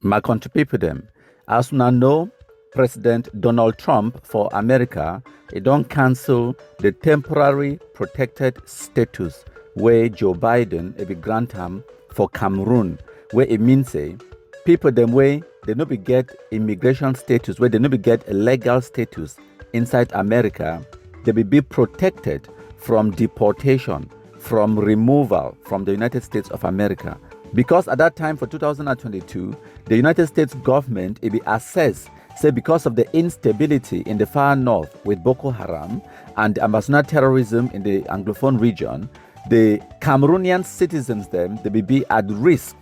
My country people them. As we know, President Donald Trump for America, he don't cancel the temporary protected status where Joe Biden be grant him for Cameroon, where it means say people them way they no be get immigration status, where they no be get a legal status inside America, they be protected from deportation, from removal from the United States of America. Because at that time for 2022, the United States government it be assessed, say because of the instability in the far north with Boko Haram and ambassador terrorism in the Anglophone region, the Cameroonian citizens them they be at risk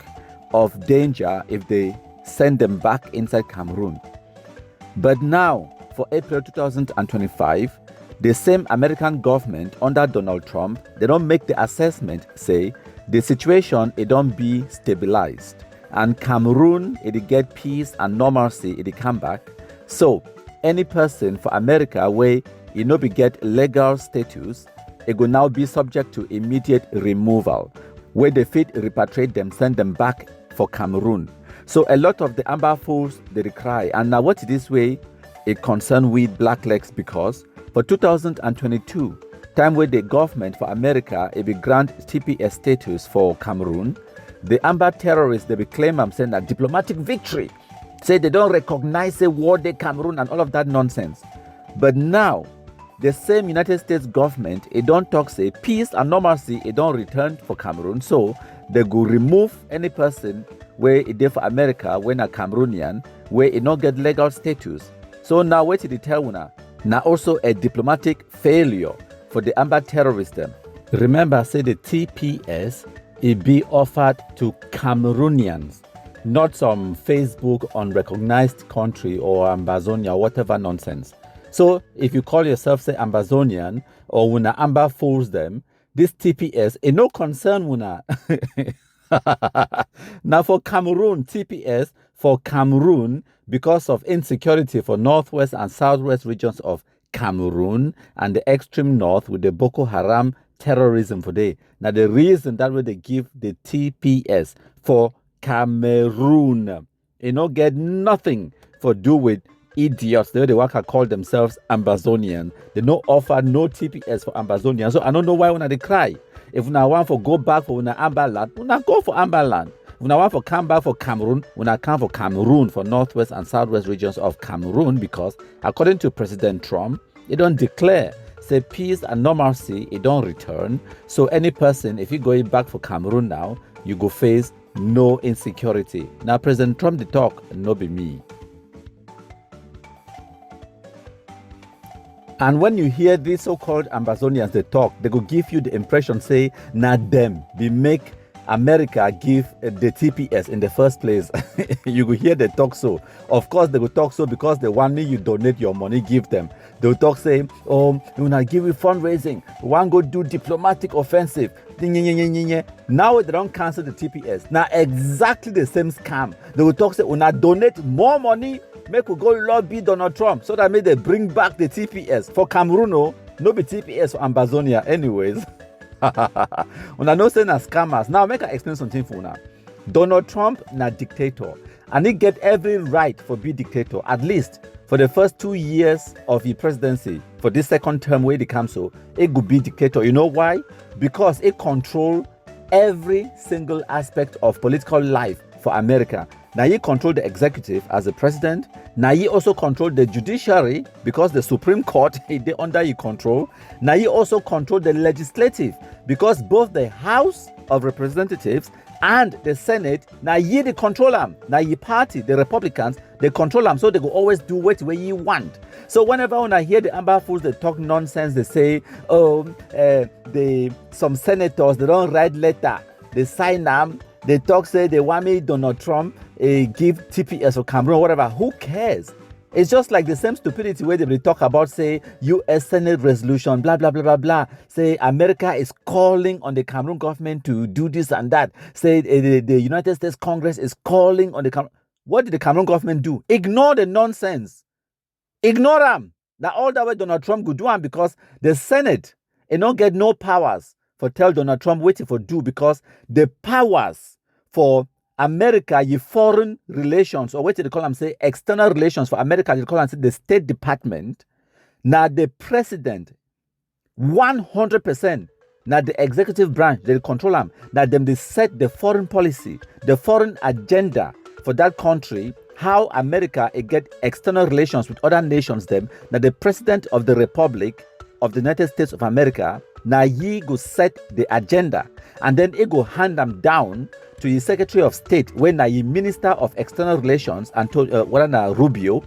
of danger if they send them back inside Cameroon. But now, for April 2025, the same American government under Donald Trump, they don't make the assessment, say, the situation, it don't be stabilized. And Cameroon, it get peace and normalcy, it come back. So, any person for America where you know be get legal status, it will now be subject to immediate removal, where they fit repatriate them, send them back for Cameroon. So a lot of the Amber Fools, they cry. And now what this way, it concern with blacklegs because for 2022, time where the government for America, it be grant TPS status for Cameroon, the Amber terrorists, they be claim I'm saying that diplomatic victory, say they don't recognize the war day Cameroon and all of that nonsense. But now, the same United States government, it don't talk say peace and normalcy, it don't return for Cameroon. So they go remove any person where it did for America when a Cameroonian, where it not get legal status. So now wait till the tell now also a diplomatic failure for the Amber terrorists. Remember, say the TPS, it be offered to Cameroonians, not some Facebook unrecognized country or Ambazonia or whatever nonsense. So if you call yourself, say, Ambazonian or Wuna Amber fools them, this TPS, it no concern Wuna. Now for Cameroon, TPS for Cameroon, because of insecurity for northwest and southwest regions of Cameroon and the extreme north with the Boko Haram terrorism for day. Now the reason that way they give the TPS for Cameroon, it no get nothing for do with idiots. They work call themselves Ambazonian. They no offer no TPS for Ambazonian. So I don't know why when they cry. If we want to go back for Amberland, we go for Amberland. If we want to come back for Cameroon, we come for Cameroon, for northwest and southwest regions of Cameroon, because according to President Trump, they don't declare, say peace and normalcy, it don't return. So any person, if you going back for Cameroon now, you go face no insecurity. Now President Trump the talk, no be me. And when you hear these so-called Ambazonians, they talk, they go give you the impression, say, not them. They make America give the TPS in the first place. You will hear they talk so. Of course, they will talk so because they want me, you donate your money, give them. They will talk, say, oh, we will give you fundraising. One go do diplomatic offensive. Now they don't cancel the TPS. Now exactly the same scam. They will talk, say, we will donate more money, make we go lobby Donald Trump so that may they bring back the TPS for Cameroon. No be TPS for Ambazonia anyways. Una no say na scammers. Now make I explain something for una. Donald Trump na dictator, and he get every right for be dictator, at least for the first 2 years of his presidency. For this second term where he comes, so he could be dictator. You know why? Because he control every single aspect of political life for America. Now he control the executive as the president. Now he also control the judiciary because the Supreme Court is under his control. Now he also control the legislative because both the House of Representatives and the Senate, now he they control them. Now he party, the Republicans, they control them, so they go always do what you want. So whenever when I hear the Amber Fools, they talk nonsense, they say, some senators, they don't write letter, they sign them, they talk, say they want me Donald Trump give TPS or Cameroon, whatever. Who cares? It's just like the same stupidity where they talk about, say, U.S. Senate resolution, blah, blah, blah, blah, blah. Say America is calling on the Cameroon government to do this and that. Say the United States Congress is calling on the Cameroon. What did the Cameroon government do? Ignore the nonsense. Ignore them. Now all that way Donald Trump could do them because the Senate, it don't get no powers for tell Donald Trump waiting for do, because the powers for America, ye foreign relations, or what they call them, say external relations for America, they call them say the State Department. Now the president, 100%. Now the executive branch, they control them. Now them they set the foreign policy, the foreign agenda for that country, how America get external relations with other nations them. Now the president of the Republic of the United States of America, now he go set the agenda, and then he go hand them down to the Secretary of State, when now he Minister of External Relations, and Rubio,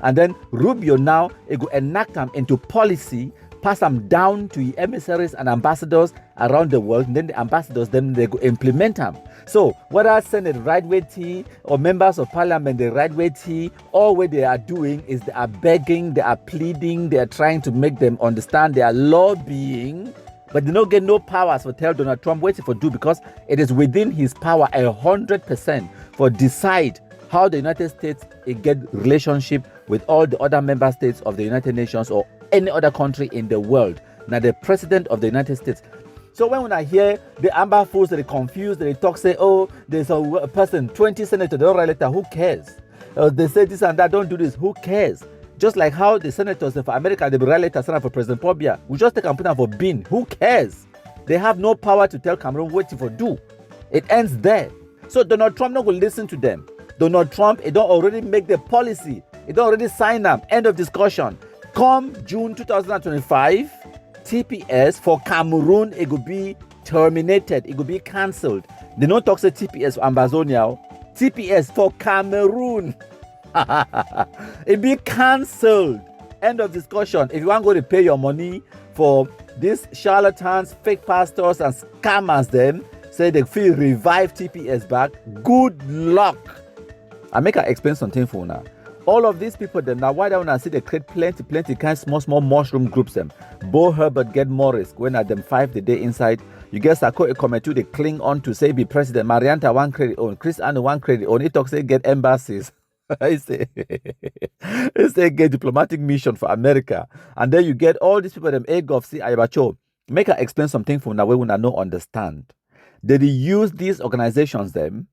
and then Rubio now he go enact them into policy, pass them down to the emissaries and ambassadors around the world, and then the ambassadors then they go implement them. So whether Senate right way tea or members of Parliament the right way tea, all what they are doing is they are begging, they are pleading, they are trying to make them understand, they are lobbying, but they don't get no powers for tell Donald Trump what to do, because it is within his power 100% for decide how the United States get relationship with all the other member states of the United Nations or any other country in the world. Now the president of the United States. So when I hear the Amber Fools, they're confused, they talk, say, oh, there's a person, 20 senators, they don't write letter, who cares? They say this and that, don't do this, who cares? Just like how the senators for America, they write letter for President Pobia, we just take and put them for bin, who cares? They have no power to tell Cameroon what to do. It ends there. So Donald Trump not going to listen to them. Donald Trump, he don't already make the policy, he don't already sign them, end of discussion. Come June 2025, TPS for Cameroon, it will be terminated, it will be cancelled. They don't talk say TPS for Ambazonia, TPS for Cameroon. It be cancelled. End of discussion. If you want to go to pay your money for these charlatans, fake pastors, and scammers, them say they feel revive TPS back, good luck. I make her explain something for now. All of these people, them now, why they want to see they create plenty kind of small mushroom groups them. Bo Herbert get more risk when at them 5 the day inside. You get Sako a comment to they cling on to say be president. Marianta one credit on, Chris Anno one credit on. It talks say get embassies. I say get diplomatic mission for America. And then you get all these people them Egov see Ayabacho. Make her explain something for now we will not understand. They use these organizations them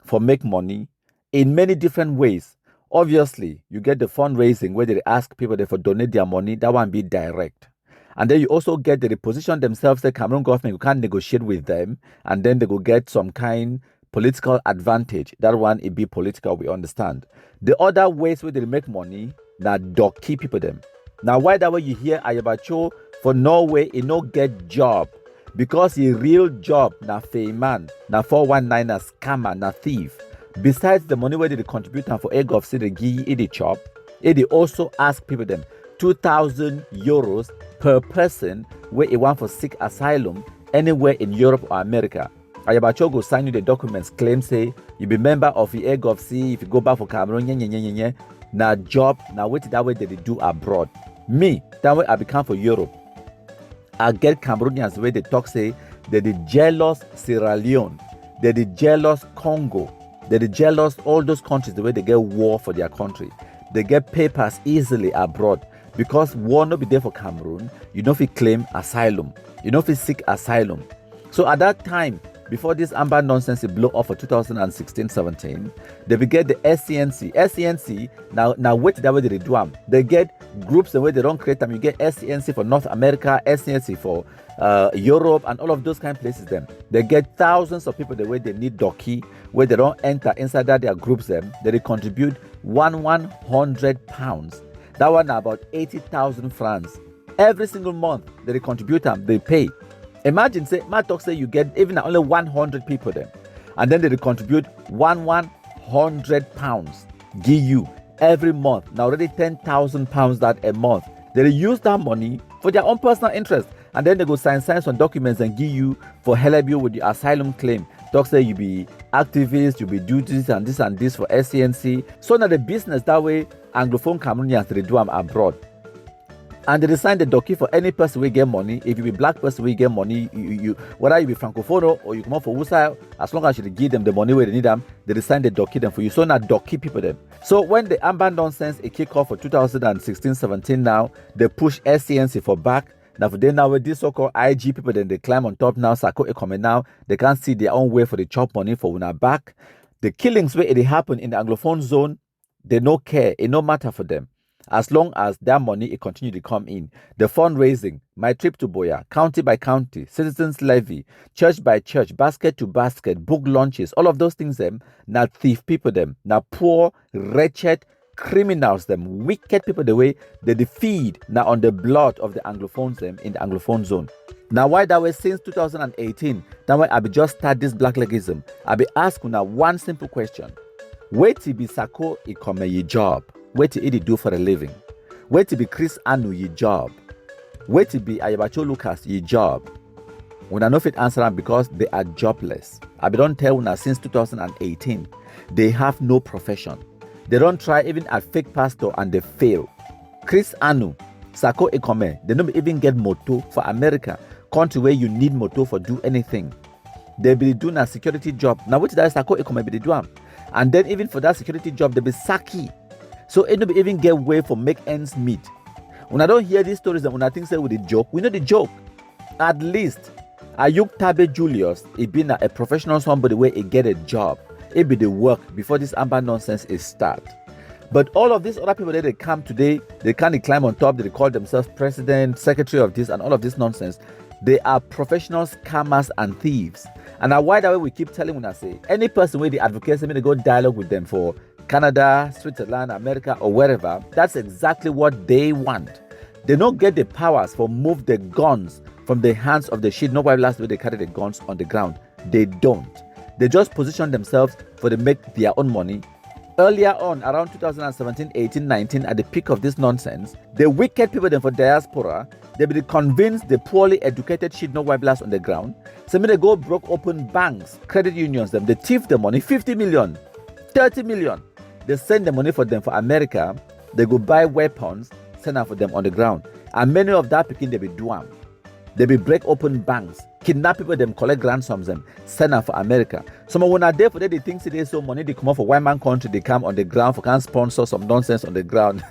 for make money in many different ways. Obviously, you get the fundraising where they ask people they for donate their money. That one be direct. And then you also get the position themselves, the Cameroon government, you can't negotiate with them. And then they will get some kind political advantage. That one, it be political, we understand. The other ways where they make money, now docky people them. Now, why that way you hear Ayabacho for Norway, he no get job. Because he real job, na fayman, na 419, na scammer, na thief. Besides the money where they contribute for Egov City, the chop, they also ask people them 2,000 euros per person where they want for seek asylum anywhere in Europe or America. Ayabacho go sign you the documents, claim say you be member of the Egov City, if you go back for Cameroon, na job, na wait that way they do abroad. Me, that way I become for Europe. I get Cameroonians where they talk say they're the jealous Sierra Leone, they're the jealous Congo. They're jealous all those countries the way they get war for their country. They get papers easily abroad because war not be there for Cameroon. You know if you claim asylum, you know if you seek asylum. So at that time, before this Amber nonsense blow off for 2016-17, they will get the SCNC. SCNC now wait that way they do them. They get groups the way they don't create them. You get SCNC for North America, SCNC for Europe, and all of those kind of places. Them they get thousands of people the way they need docky, where they don't enter inside that their groups. Them they contribute 100 pounds. That one about 80,000 francs every single month. They contribute them. They pay. Imagine say my talk say you get even only 100 people them, and then they contribute 100 pounds. Give you every month. Now already 10,000 pounds that a month. They use that money for their own personal interest. And then they go sign some documents and give you for help you with your asylum claim. Talk say you be activist, you be do this and this for SCNC. So now the business that way Anglophone Cameroonians they do them abroad. And they sign the document for any person we get money. If you be black person we get money, you whether you be francophone or you come out for USA, as long as you give them the money where they need them, they sign the document for you. So now document people them. So when the Amber nonsense it kick off for 2016-17 now, they push SCNC for back. Now for them now with this so-called IG people, then they climb on top now, Sako come now, they can't see their own way for the chop money for una back. The killings where it happen in the Anglophone zone, they no care, it no matter for them. As long as that money it continue to come in. The fundraising, my trip to Boya, county by county, citizens levy, church by church, basket to basket, book launches, all of those things them, now thief people them, now poor, wretched criminals them, wicked people the way they feed now on the blood of the Anglophones them in the Anglophone zone. Now, why that way since 2018, that way I be just start this blacklegism. I be asking now one simple question. Where to be Sako Ikome ye job? Where to it do for a living? Where to be Chris Anu ye job? Where to be Ayabacho Lucas ye job? When I know fit answer them because they are jobless. I be don't tell una since 2018. They have no profession. They don't try even a fake pastor and they fail. Chris Anu, Sako Ikome, they don't even get moto for America. Country where you need moto for do anything. They be doing a security job. Now what that Sako Ikome be doing? And then even for that security job, they be saki. So it don't even get way for make ends meet. When I don't hear these stories and when I think say with the joke, we know the joke. At least Ayuk Tabe Julius, it been a professional somebody where he get a job. It be the work before this amber nonsense is start. But all of these other people that they come today, they can't climb on top, they call themselves president, secretary of this and all of this nonsense. They are professional scammers and thieves. And now why that way we keep telling when I say any person where the advocates me to go dialogue with them for Canada, Switzerland, America, or wherever, that's exactly what they want. They don't get the powers for move the guns from the hands of the shit. Nobody last way they carry the guns on the ground. They don't. They just position themselves for they make their own money. Earlier on, around 2017, 18, 19, at the peak of this nonsense, the wicked people then for diaspora, they be convinced the poorly educated shit no white blast on the ground. So they go broke open banks, credit unions, them, they thief the money, 50 million, 30 million. They send the money for them for America. They go buy weapons, send them for them on the ground. And many of that picking they be doing. They be break open banks, kidnap people, them collect ransoms, them send them for America. Some when are there for that, they think they so money, they come off for white man country, they come on the ground for can sponsor some nonsense on the ground.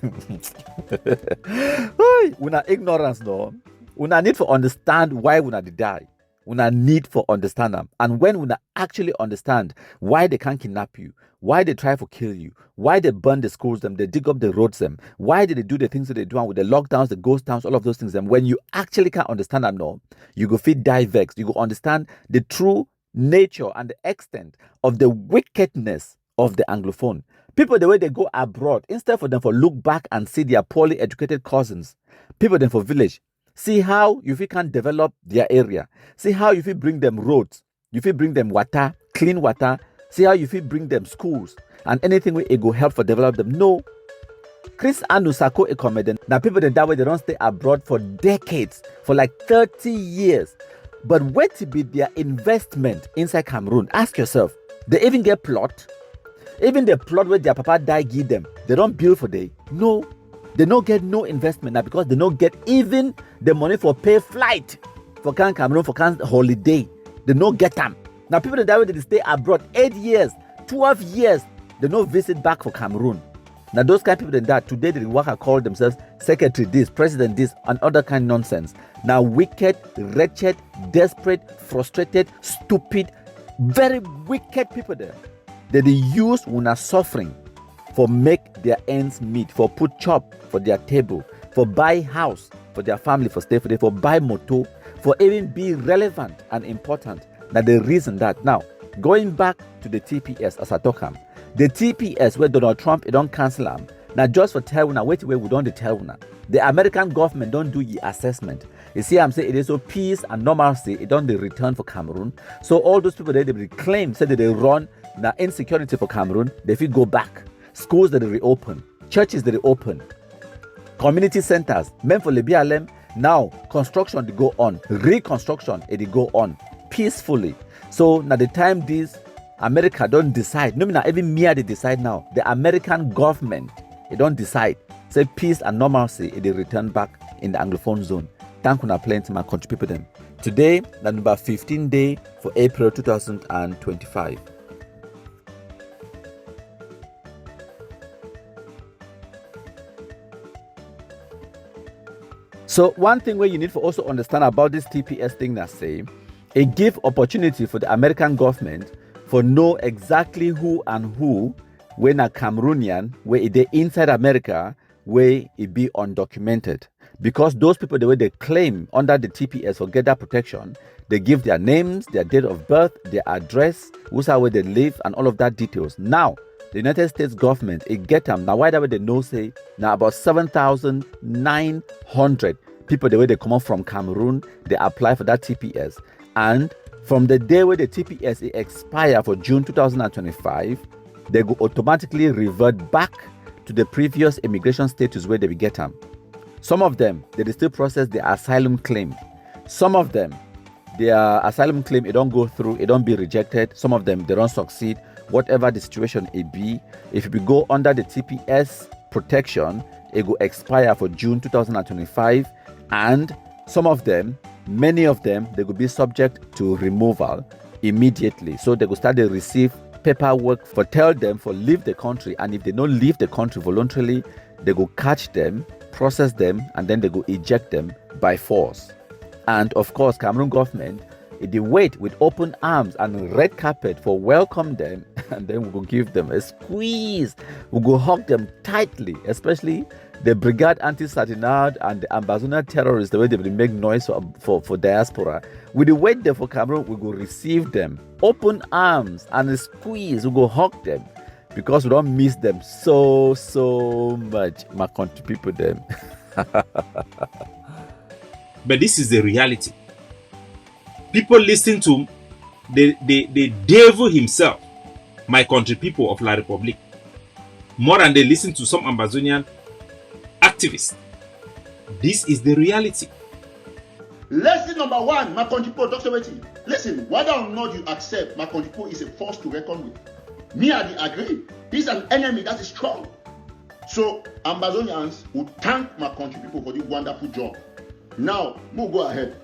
When are ignorance no, when I need for understand why when I die. When I need for understand them. And when I actually understand why they can't kidnap you, why they try to kill you, why they burn the schools them, they dig up the roads them, why did they do the things that they do with the lockdowns, the ghost towns, all of those things them. When you actually can't understand them no, you go feel die vexed. You go understand the true nature and the extent of the wickedness of the Anglophone. People the way they go abroad, instead for them for look back and see their poorly educated cousins, people them for village. See how you can develop their area. See how you bring them roads. You bring them water, clean water. See how you bring them schools and anything where it go help for develop them. No. Chris Anu Sako a comedian. Now people that way they don't stay abroad for decades, for like 30 years. But where to be their investment inside Cameroon? Ask yourself. They even get plot. Even the plot where their papa die give them. They don't build for day. No. They don't get no investment now because they don't get even the money for pay flight for Cameroon for holiday. They don't get them. Now people that way they stay abroad 8 years, 12 years, they don't visit back for Cameroon. Now those kind of people that today they work and call themselves secretary this, president this, and other kind of nonsense. Now wicked, wretched, desperate, frustrated, stupid, very wicked people there. They use when are suffering for make their ends meet, for put chop for their table, for buy house for their family, for stay for them, for buy motor, for even be relevant and important. Now the reason that now going back to the TPS as I talk the TPS where Donald Trump it don't cancel them. Now just for tell una wait we don't tell una. The American government don't do the assessment. You see I'm saying it is so peace and normalcy it don't the return for Cameroon. So all those people that they claim say that they run now insecurity for Cameroon, they feel go back. Schools that they reopen, churches that they open, community centers, men for Lebialem, now construction they go on, reconstruction they go on peacefully. So now the time this America don't decide, no not even me they decide now. The American government they don't decide. Say peace and normalcy they return back in the Anglophone zone. Thank you plenty my country people them. Today the number 15 day for April 2025. So one thing where you need to also understand about this TPS thing that say, it give opportunity for the American government for know exactly who and who when a Cameroonian, where they inside America, where it be undocumented. Because those people, the way they claim under the TPS for get that protection, they give their names, their date of birth, their address, who's where they live, and all of that details. Now, the United States government, it get them. Now, why that way they know say, now about 7,900 people, the way they come up from Cameroon, they apply for that TPS. And from the day where the TPS expire for June 2025, they go automatically revert back to the previous immigration status where they will get them. Some of them, they still process their asylum claim. Some of them, their asylum claim, it don't go through, it don't be rejected. Some of them, they don't succeed. Whatever the situation it be, if you go under the TPS protection, it will expire for June 2025. And some of them, many of them, they will be subject to removal immediately. So they will start to receive paperwork for tell them for leave the country. And if they don't leave the country voluntarily, they will catch them, process them, and then they go eject them by force. And of course, Cameroon government, they wait with open arms and red carpet for welcome them, and then we will give them a squeeze. We will hug them tightly, especially the Brigade Anti-Satinade and the Ambazonia terrorists, the way they will make noise for diaspora. We will wait there for Cameroon, we will receive them. Open arms and a squeeze, we will hug them. Because we don't miss them so much, my country people them. But this is the reality. People listen to the devil himself, my country people of La Republique, more than they listen to some Ambazonian activists. This is the reality. Lesson number one, my country people, Dr. Weti. Listen, whether or not you accept, my country people is a force to reckon with. Me, I agree. He's an enemy that is strong. So, Ambazonians would thank my country people for this wonderful job. Now, we'll go ahead.